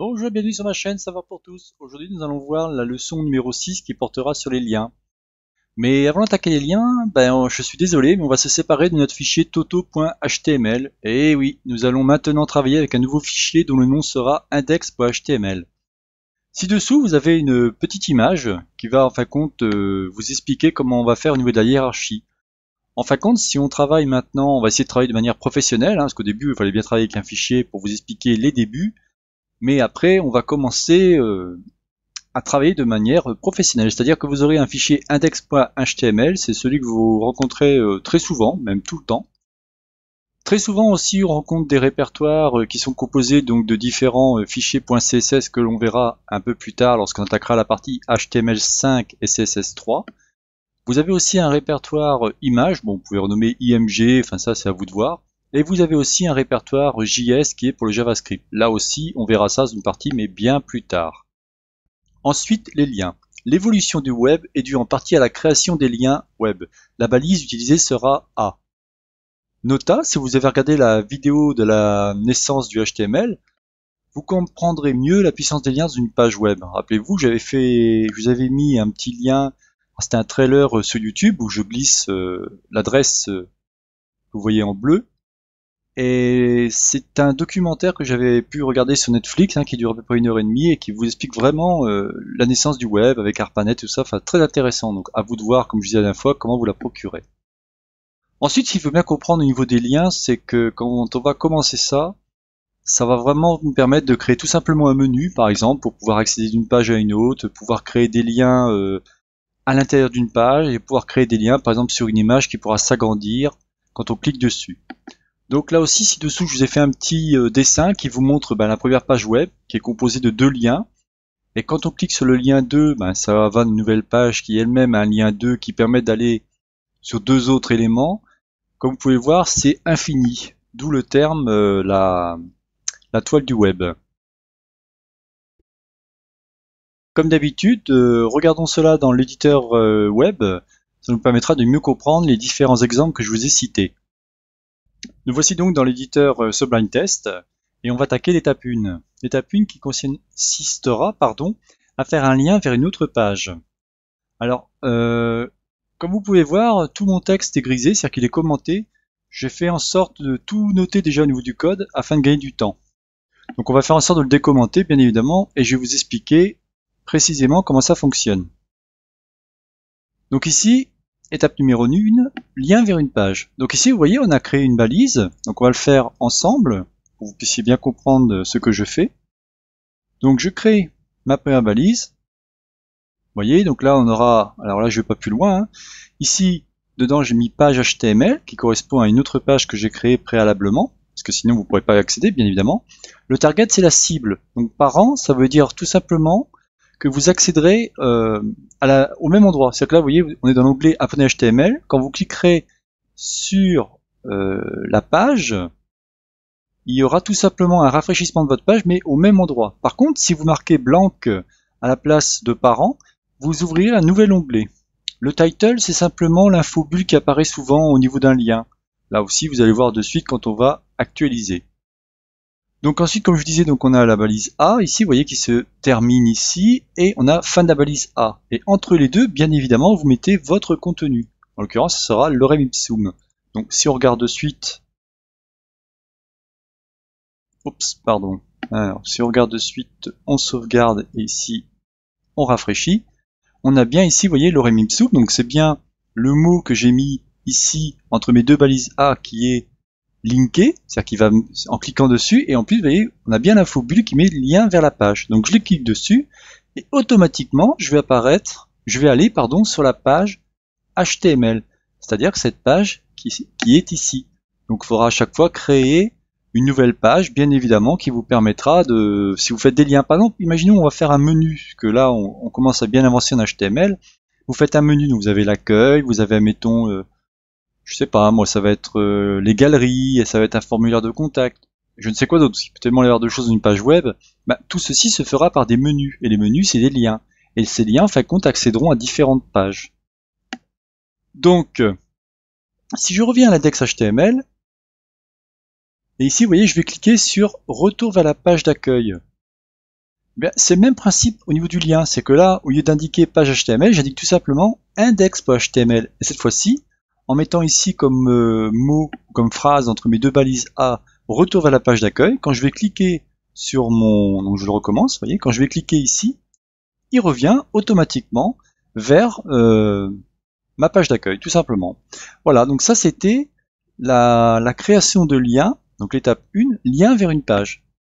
Bonjour, bienvenue sur ma chaîne Savoir pour tous. Aujourd'hui, nous allons voir la leçon numéro 6 qui portera sur les liens. Mais avant d'attaquer les liens, je suis désolé, mais on va se séparer de notre fichier toto.html. Et oui, nous allons maintenant travailler avec un nouveau fichier dont le nom sera index.html. Ci-dessous, vous avez une petite image qui va en fin de compte vous expliquer comment on va faire au niveau de la hiérarchie. En fin de compte, si on travaille maintenant, on va essayer de travailler de manière professionnelle, parce qu'au début, il fallait bien travailler avec un fichier pour vous expliquer les débuts. Mais après, on va commencer à travailler de manière professionnelle. C'est-à-dire que vous aurez un fichier index.html, c'est celui que vous rencontrez très souvent, même tout le temps. Très souvent aussi, on rencontre des répertoires qui sont composés donc de différents fichiers .css que l'on verra un peu plus tard lorsqu'on attaquera la partie HTML5 et CSS3. Vous avez aussi un répertoire image, bon, vous pouvez renommer IMG, enfin ça c'est à vous de voir. Et vous avez aussi un répertoire JS qui est pour le JavaScript. Là aussi, on verra ça dans une partie, mais bien plus tard. Ensuite, les liens. L'évolution du web est due en partie à la création des liens web. La balise utilisée sera A. Nota, si vous avez regardé la vidéo de la naissance du HTML, vous comprendrez mieux la puissance des liens dans une page web. Rappelez-vous, je vous avais mis un petit lien, c'était un trailer sur YouTube où je glisse l'adresse que vous voyez en bleu. Et c'est un documentaire que j'avais pu regarder sur Netflix, qui dure à peu près 1h30 et qui vous explique vraiment la naissance du web avec ARPANET et tout ça, enfin très intéressant. Donc à vous de voir, comme je disais la dernière fois, comment vous la procurez. Ensuite, ce qu'il faut bien comprendre au niveau des liens, c'est que quand on va commencer ça, ça va vraiment nous permettre de créer tout simplement un menu, par exemple, pour pouvoir accéder d'une page à une autre, pouvoir créer des liens à l'intérieur d'une page et pouvoir créer des liens, par exemple, sur une image qui pourra s'agrandir quand on clique dessus. Donc là aussi, ci-dessous, je vous ai fait un petit dessin qui vous montre la première page web qui est composée de deux liens. Et quand on clique sur le lien 2, ça va à une nouvelle page qui est elle-même un lien 2 qui permet d'aller sur deux autres éléments. Comme vous pouvez voir, c'est infini, d'où le terme la toile du web. Comme d'habitude, regardons cela dans l'éditeur web, ça nous permettra de mieux comprendre les différents exemples que je vous ai cités. Nous voici donc dans l'éditeur Sublime Text et on va attaquer l'étape 1. L'étape 1 qui consistera à faire un lien vers une autre page. Alors, comme vous pouvez voir, tout mon texte est grisé, c'est-à-dire qu'il est commenté. J'ai fait en sorte de tout noter déjà au niveau du code afin de gagner du temps. Donc on va faire en sorte de le décommenter bien évidemment et je vais vous expliquer précisément comment ça fonctionne. Donc ici, étape numéro 1, lien vers une page. Donc ici, vous voyez, on a créé une balise. Donc on va le faire ensemble pour que vous puissiez bien comprendre ce que je fais. Donc je crée ma première balise. Vous voyez, donc là on aura, alors là je vais pas plus loin. Ici, dedans j'ai mis page HTML qui correspond à une autre page que j'ai créée préalablement, parce que sinon vous ne pourrez pas y accéder bien évidemment. Le target c'est la cible. Donc parent, ça veut dire tout simplement que vous accéderez au même endroit. C'est-à-dire que là, vous voyez, on est dans l'onglet Apprenez HTML. Quand vous cliquerez sur la page, il y aura tout simplement un rafraîchissement de votre page, mais au même endroit. Par contre, si vous marquez blanc à la place de parent, vous ouvrirez un nouvel onglet. Le title, c'est simplement l'infobulle qui apparaît souvent au niveau d'un lien. Là aussi, vous allez voir de suite quand on va actualiser. Donc ensuite, comme je disais, donc on a la balise A ici, vous voyez, qui se termine ici, et on a fin de la balise A. Et entre les deux, bien évidemment, vous mettez votre contenu. En l'occurrence, ce sera lorem ipsum. Donc si on regarde de suite, alors si on regarde de suite, on sauvegarde et ici on rafraîchit. On a bien ici, vous voyez, lorem ipsum. Donc c'est bien le mot que j'ai mis ici entre mes deux balises A qui est linké, c'est-à-dire qu'il va en cliquant dessus, et en plus, vous voyez, on a bien l'infobulle qui met le lien vers la page. Donc je clique dessus, et automatiquement, je vais aller sur la page HTML, c'est-à-dire que cette page qui est ici. Donc il faudra à chaque fois créer une nouvelle page, bien évidemment, qui vous permettra de, si vous faites des liens, par exemple, imaginons on va faire un menu, que là on commence à bien avancer en HTML, vous faites un menu, donc vous avez l'accueil, vous avez, mettons, je sais pas, moi ça va être les galeries, et ça va être un formulaire de contact, je ne sais quoi d'autre, il peut tellement y avoir de choses dans une page web, tout ceci se fera par des menus, et les menus c'est des liens, et ces liens en fin de compte accéderont à différentes pages. Donc, si je reviens à l'index HTML, et ici vous voyez je vais cliquer sur retour vers la page d'accueil. Bien, c'est le même principe au niveau du lien, c'est que là, au lieu d'indiquer page HTML, j'indique tout simplement index.html. Et cette fois-ci, en mettant ici comme mot, comme phrase entre mes deux balises A, retour vers la page d'accueil, quand je vais cliquer sur mon... Donc je le recommence, vous voyez, quand je vais cliquer ici, il revient automatiquement vers ma page d'accueil, tout simplement. Voilà, donc ça c'était la création de liens, donc l'étape 1, lien vers une page.